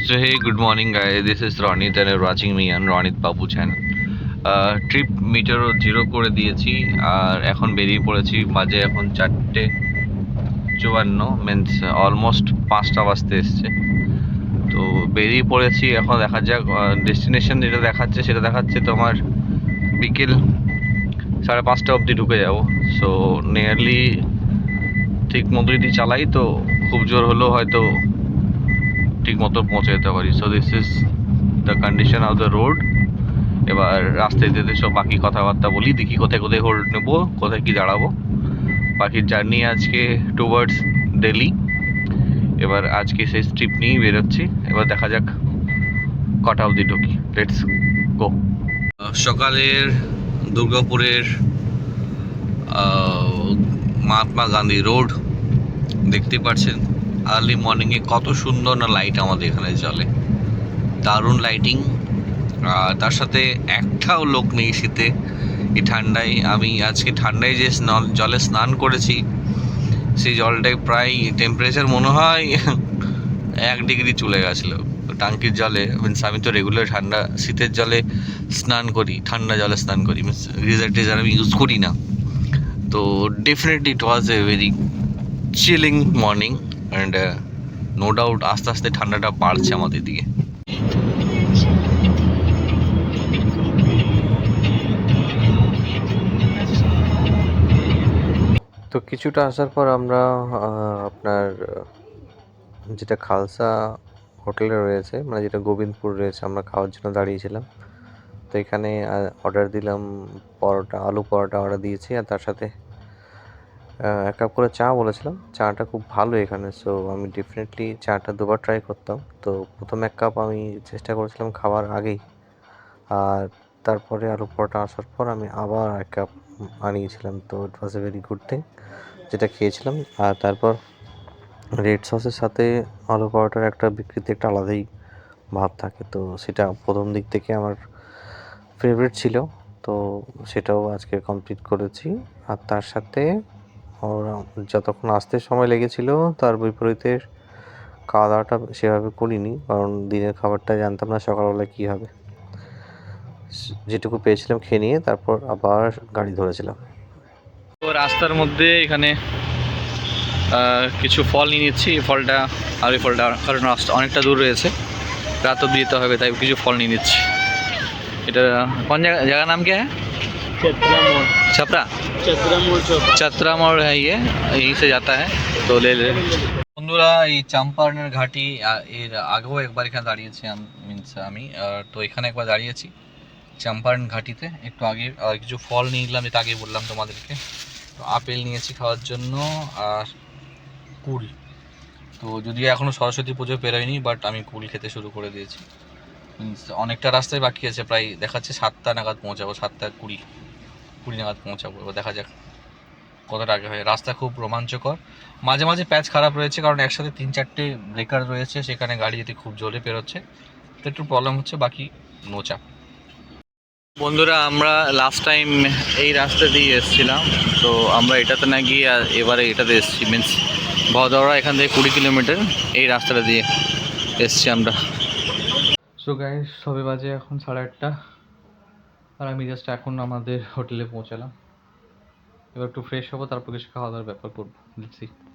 So hey, good morning guys. This is Ronit and you're watching me on Ronit Babu channel. Trip মিটারও 0 করে দিয়েছি আর এখন বেরিয়ে পড়েছি। বাজে এখন 4:54, মিন্স অলমোস্ট 5টা বাজতে এসছে। তো বেরিয়ে পড়েছি, এখন দেখা যাক। ডেস্টিনেশন যেটা দেখাচ্ছে সেটা দেখাচ্ছে তোমার বিকেল 5:30 অবধি ঢুকে যাবো। সো নিয়ারলি ঠিক মতো যদি চালাই তো খুব জোর হলেও হয়তো ঠিক মতো পৌঁছে যেতে পারি। So this is the condition of the road. এবার রাস্তায় যেতে সব বাকি কথাবার্তা বলি, দেখি কোথায় কোথায় হোল্ড নেবো, কোথায় কি দাঁড়াবো। বাকির জার্নি আজকে টুয়ার্ডস দিল্লি। এবার আজকে সেই ট্রিপ নিয়েই বেরোচ্ছি। এবার দেখা যাক কটা অবধি ঢুকি। Let's go. সকালের দুর্গাপুরের মহাত্মা গান্ধী রোড দেখতে পাচ্ছেন। আর্লি মর্নিংয়ে কত সুন্দর না লাইট আমাদের এখানে জ্বলে, দারুণ লাইটিং। তার সাথে একটাও লোক নেই শীতে, এই ঠান্ডায়। আমি আজকে ঠান্ডায় যে জলে স্নান করেছি, সেই জলটায় প্রায় টেম্পারেচার মনে হয় 1 ডিগ্রি চলে গেছিলো টাঙ্কির জলে। মিনস আমি তো রেগুলার ঠান্ডা শীতের জলে স্নান করি, ঠান্ডা জলে স্নান করি, মিনস গিজার টিজার আমি ইউজ করি না। তো definitely it was a very chilling morning and no doubt আস্তে আস্তে ঠান্ডাটা বাড়ছে আমাদের দিকে। তো কিছুটা আসার পর আমরা আপনার যেটা খালসা হোটেলে রয়েছে, মানে যেটা গোবিন্দপুর রয়েছে, আমরা খাওয়ার জন্য দাঁড়িয়েছিলাম। তো এখানে অর্ডার দিলাম পরোটা, আলু পরোটা অর্ডার দিয়েছি, আর তার সাথে 1 কাপ করে চা বলেছিলাম। চাটা খুব ভালো এখানে, সো আমি ডেফিনেটলি চাটা দুবার ট্রাই করতাম। তো প্রথম 1 কাপ আমি চেষ্টা করেছিলাম খাওয়ার আগেই, আর তারপরে আলু পরোটা আসার পর আমি আবার 1 কাপ আনিয়েছিলাম। তো ইট was a very good thing যেটা খেয়েছিলাম। আর তারপর রেড সসের সাথে আলু পরোটার একটা বিকৃতি, একটা আলাদাই ভাব থাকে। তো সেটা প্রথম দিক থেকে আমার ফেভারিট ছিল, তো সেটাও আজকে কমপ্লিট করেছি। আর তার সাথে যতক্ষণ আসতে সময় লেগেছিল, তার বিপরীতে খাওয়া দাওয়াটা সেভাবে করিনি, কারণ দিনের খাবারটা জানতাম না সকালবেলা কী হবে। যেটুকু পেয়েছিলাম খেয়ে নিয়ে তারপর আবার গাড়ি ধরেছিলাম। তো রাস্তার মধ্যে এখানে কিছু ফল নিয়ে নিচ্ছি। এই ফলটা আর এই ফলটা, কারণ রাস্তা অনেকটা দূর রয়েছে, রাত অব্দি যেতে হবে, তাই কিছু ফল নিয়ে নিচ্ছি। এটা কোন জায়গার নাম क्या है? चतरा मोड़। छपरा चतरा मोड़ चतरा मोड़ है, ये यहीं से जाता है, তো ले ले। বন্ধুরা, এই চম্পারনের ঘাটি এর আগেও একবার এখানে দাঁড়িয়েছি মিনস আমি, তো এখানে একবার দাঁড়িয়েছি চম্পারন ঘাটিতে একটু আগে। আর কিছু ফল নিয়ে নিলাম, এটা আগে বললাম তোমাদেরকে। তো আপেল নিয়েছি খাওয়ার জন্য, আর কুল। তো যদিও এখনও সরস্বতী পুজো পেরোয়নি, বাট আমি কুল খেতে শুরু করে দিয়েছি। মিনস অনেকটা রাস্তায় বাকি আছে, প্রায় দেখাচ্ছে 7টা নাগাদ পৌঁছাবো, 7:20 নাগাদ পৌঁছাবো। এবার দেখা যাক কতটা আগে হয়। রাস্তা খুব রোমাঞ্চকর, মাঝে মাঝে প্যাচ খারাপ রয়েছে, কারণ একসাথে 3-4টে ব্রেকার রয়েছে, সেখানে গাড়ি যেতে খুব জোরে পেরোচ্ছে, তো একটু প্রবলেম হচ্ছে, বাকি নো চাপ। বন্ধুরা, আমরা লাস্ট টাইম এই রাস্তা দিয়ে এসেছিলাম, তো আমরা এটাতে না গিয়ে এবারে এটাতে এসেছি। মিনস ভদৌড়া এখান থেকে 20 কিলোমিটার, এই রাস্তাটা দিয়ে এসছি আমরা। সো গাইস, সবে বাজে এখন 8:30, আর আমি জাস্ট এখন আমাদের হোটেলে পৌঁছালাম। এবার একটু ফ্রেশ হবো, তারপর কিছু খাওয়া দাওয়ার ব্যাপার করবো। Let's see.